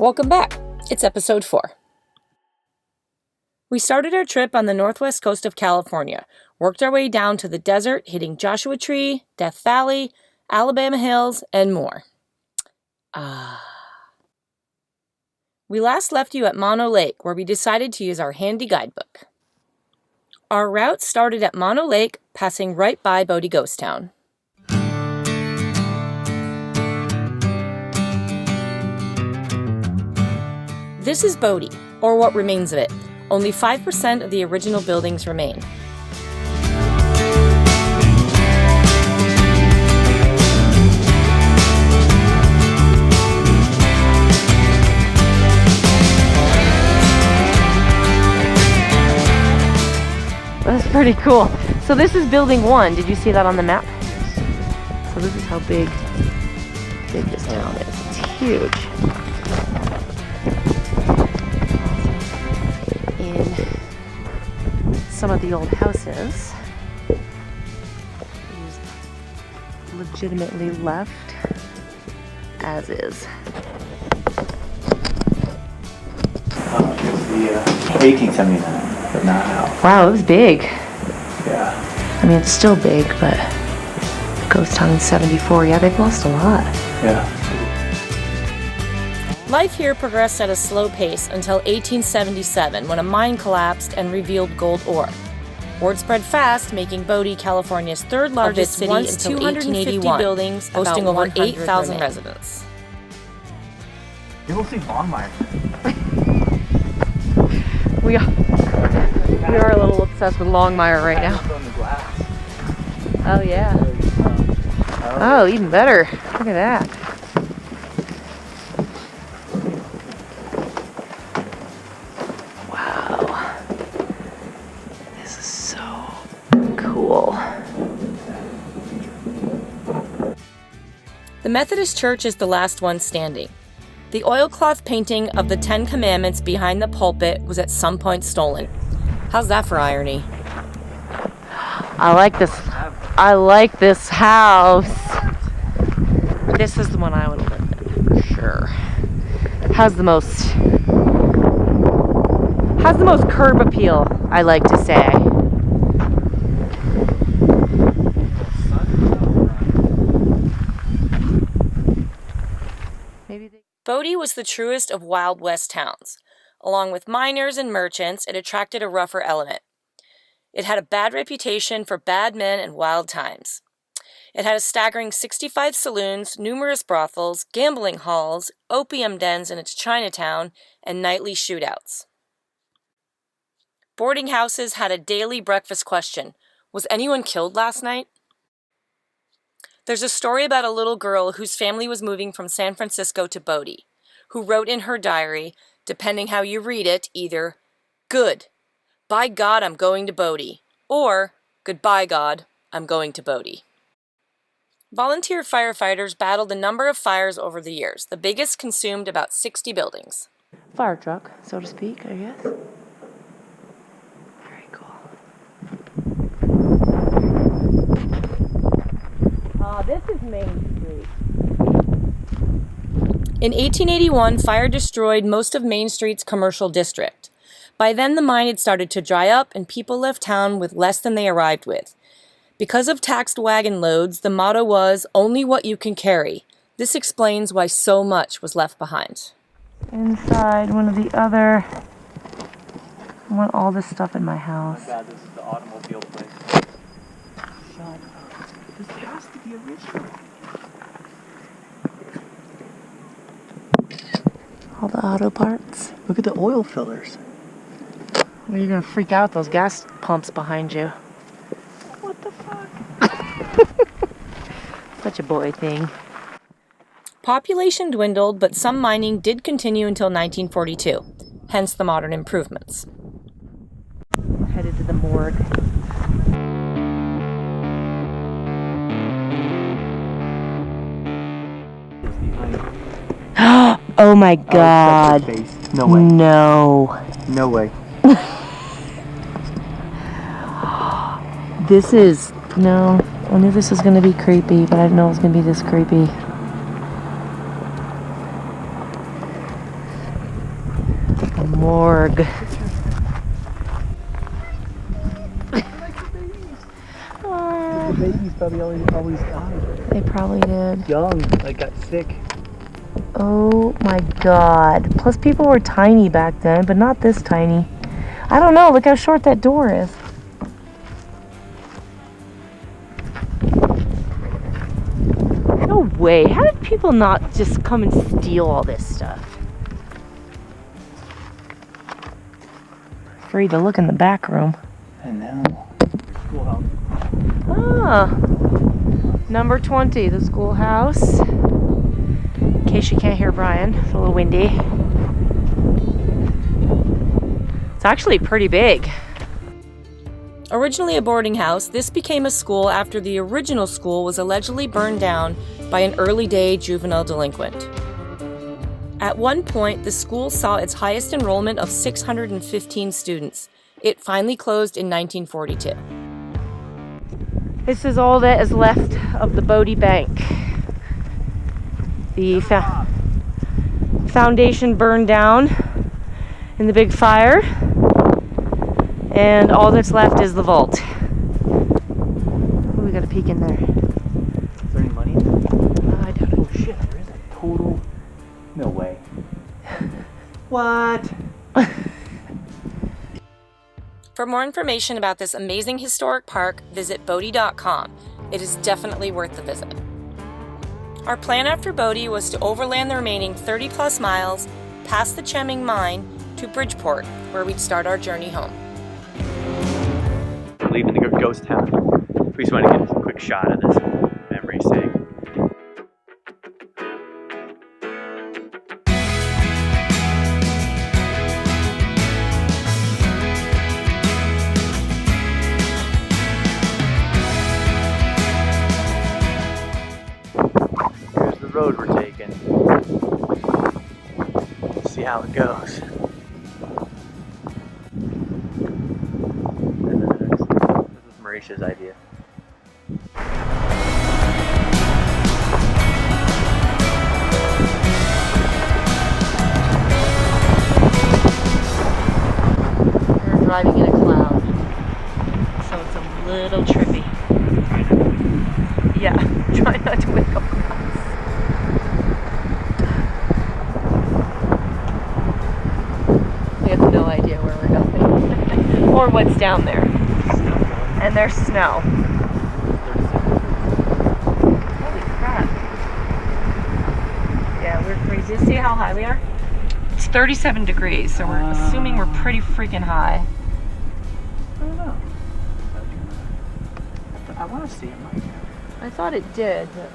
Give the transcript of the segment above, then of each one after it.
Welcome back. It's episode 4. We started our trip on the northwest coast of California, worked our way down to the desert, hitting Joshua Tree, Death Valley, Alabama Hills, and more. We last left you at Mono Lake, where we decided to use our handy guidebook. Our route started at Mono Lake, passing right by Bodie Ghost Town. This is Bodie, or what remains of it. Only 5% of the original buildings remain. That's pretty cool. So this is building 1. Did you see that on the map? So this is how big this town is. It's huge. Some of the old houses is legitimately left as is. Here's the 1879, but not now. Wow, it was big. Yeah. I mean, it's still big, but Ghost Town in 74, yeah, they've lost a lot. Yeah. Life here progressed at a slow pace until 1877, when a mine collapsed and revealed gold ore. Word spread fast, making Bodie California's third largest city until 1881, buildings, hosting over 8,000 residents. You will see Longmire. We are a little obsessed with Longmire right now. Oh yeah. Oh, even better. Look at that. The Methodist Church is the last one standing. The oilcloth painting of the 10 Commandments behind the pulpit was at some point stolen. How's that for irony? I like this house. This is the one I would have lived in, for sure. Has the most curb appeal, I like to say. Bodie was the truest of Wild West towns. Along with miners and merchants, it attracted a rougher element. It had a bad reputation for bad men and wild times. It had a staggering 65 saloons, numerous brothels, gambling halls, opium dens in its Chinatown, and nightly shootouts. Boarding houses had a daily breakfast question: was anyone killed last night? There's a story about a little girl whose family was moving from San Francisco to Bodie, who wrote in her diary, depending how you read it, either, "Good, by God, I'm going to Bodie," or, "Goodbye, God, I'm going to Bodie." Volunteer firefighters battled a number of fires over the years. The biggest consumed about 60 buildings. Fire truck, so to speak, I guess. Very cool. This is Main Street. In 1881, fire destroyed most of Main Street's commercial district. By then, the mine had started to dry up and people left town with less than they arrived with. Because of taxed wagon loads, the motto was, "Only what you can carry." This explains why so much was left behind. Inside one of the other... I want all this stuff in my house. Oh my God, this is the automobile place. Shut up. This has to be original. All the auto parts. Look at the oil fillers. Well, you're gonna freak out, those gas pumps behind you. What the fuck? Such a boy thing. Population dwindled, but some mining did continue until 1942, hence the modern improvements. Headed to the morgue. Oh my God. No way. No. No way. This is... No. I knew this was going to be creepy, but I didn't know it was going to be this creepy. morgue. The babies probably always died. They probably did. Young, like got sick. Oh my god. Plus people were tiny back then, but not this tiny. I don't know, look how short that door is. No way. How did people not just come and steal all this stuff? Free to look in the back room. And now, schoolhouse. Ah, number 20, the schoolhouse. In case you can't hear Brian, it's a little windy. It's actually pretty big. Originally a boarding house, this became a school after the original school was allegedly burned down by an early-day juvenile delinquent. At one point, the school saw its highest enrollment of 615 students. It finally closed in 1942. This is all that is left of the Bodie Bank. The foundation burned down in the big fire, and all that's left is the vault. Oh, we got a peek in there. Is there any money in there? I doubt it. Oh shit, there is a total... No way. What? For more information about this amazing historic park, visit Bodie.com. It is definitely worth the visit. Our plan after Bodie was to overland the remaining 30 plus miles past the Chemming mine to Bridgeport, where we'd start our journey home. Leaving the ghost town. We just want to get a quick shot of this memory sake. Here's the road we're taking. Let's see how it goes. This is Marisha's idea. We're driving in a cloud, so it's a little trippy. Yeah, try not to wake up clouds. We have no idea where we're going or what's down there. And there's snow. Holy crap. Yeah, we're crazy. See how high we are? It's 37 degrees, so we're assuming we're pretty freaking high. I don't know. I want to see it right now. I thought it did, but...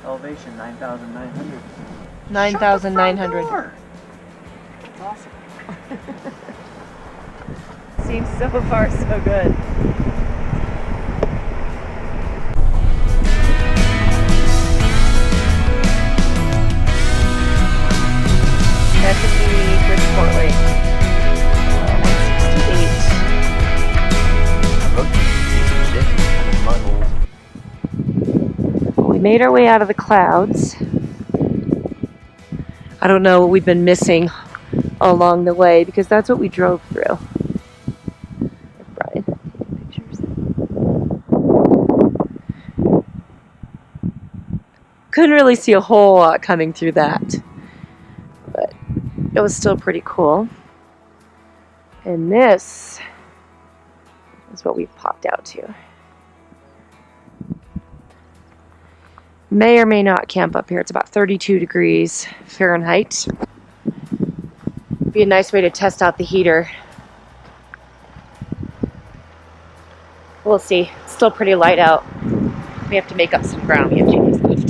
Elevation 9,900. 9,900. That's awesome. Seems so far so good. That could be Bridgeport Lake. 168. We made our way out of the clouds. I don't know what we've been missing along the way because that's what we drove through. Brian, pictures. Couldn't really see a whole lot coming through that, but it was still pretty cool. And this is what we've popped out to. May or may not camp up here. It's about 32 degrees Fahrenheit. Be a nice way to test out the heater. We'll see. It's still pretty light out. We have to make up some ground. We have Jamie's lift.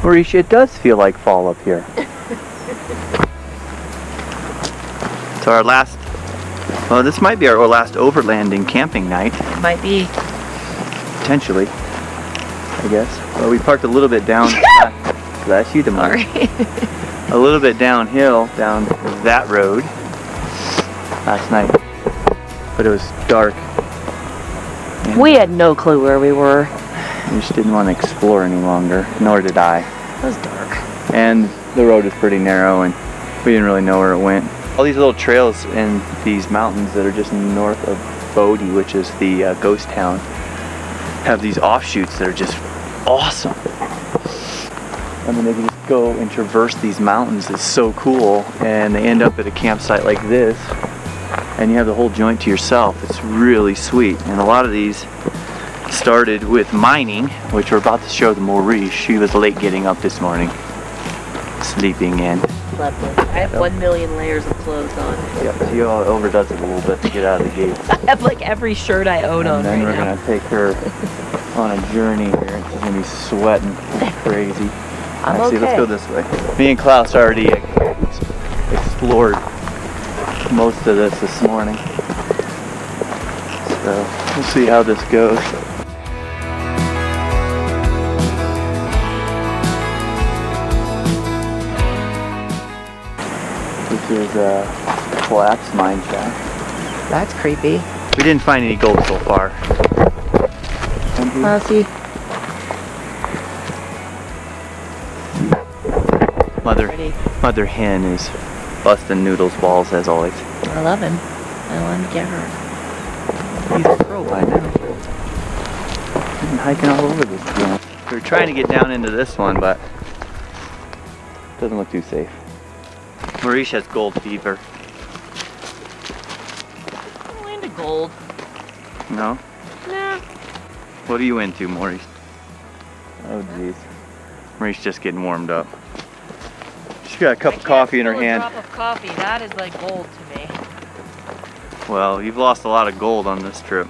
Marisha, it does feel like fall up here. So our last, well, this might be our last overlanding camping night. It might be. Potentially, I guess. Well, we parked a little bit down. Bless you, Sorry. A little bit downhill, down that road last night. But it was dark. We had no clue where we were. We just didn't want to explore any longer, nor did I. was dark. And the road is pretty narrow and we didn't really know where it went. All these little trails in these mountains that are just north of Bodie, which is the ghost town, have these offshoots that are just awesome. I mean, they can just go and traverse these mountains. It's so cool, and they end up at a campsite like this, and you have the whole joint to yourself. It's really sweet. And a lot of these started with mining, which we're about to show to Maurice. She was late getting up this morning, sleeping in. Lovely. I have 1 million layers of clothes on. Yep, she overdoes it a little bit to get out of the gate. I have like every shirt I own on right now. And then we're gonna take her on a journey here, and she's gonna be sweating crazy. Actually, let's go this way. Me and Klaus already explored most of this morning. So we'll see how this goes. This is a collapsed mine shaft. That's creepy. We didn't find any gold so far. I'll see. Mother hen is busting Noodle's balls as always. I love him. I want to get her. He's a pro by now. He's been hiking all over this joint. We were trying to get down into this one, but it doesn't look too safe. Maurice has gold fever. I'm into gold. No? Nah. What are you into, Maurice? Oh jeez. Maurice just getting warmed up. She's got a cup of coffee in her hand. A drop of coffee. That is like gold to me. Well, you've lost a lot of gold on this trip.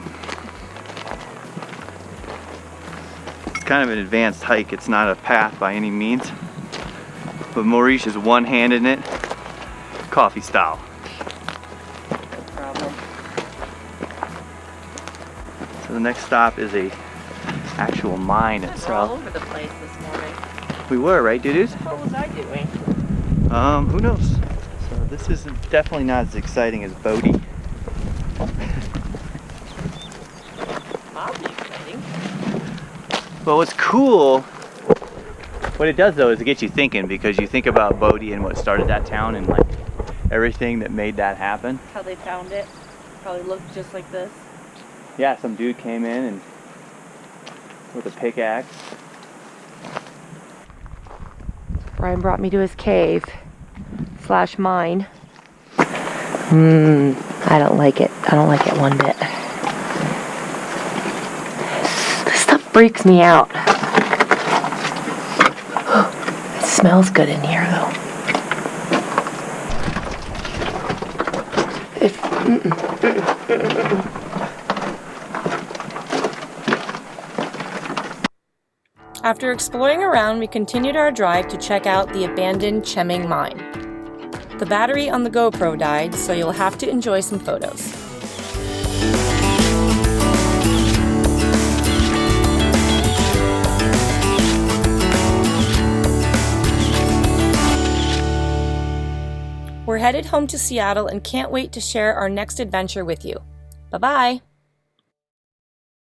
It's kind of an advanced hike. It's not a path by any means. But Maurice is one-handed in it, coffee style. No problem. So the next stop is a actual mine We're itself. all over the place this morning. We were, right, dudes? What was I doing? Who knows? So this is definitely not as exciting as Bodie. That'll be exciting. But what's cool, what it does though is it gets you thinking, because you think about Bodie and what started that town and like everything that made that happen. How they found it. Probably looked just like this. Yeah, some dude came in and with a pickaxe. Brian brought me to his cave / mine. I don't like it. I don't like it one bit. This stuff freaks me out. It smells good in here though. After exploring around, we continued our drive to check out the abandoned Chemming mine. The battery on the GoPro died, so you'll have to enjoy some photos. We're headed home to Seattle and can't wait to share our next adventure with you. Bye-bye!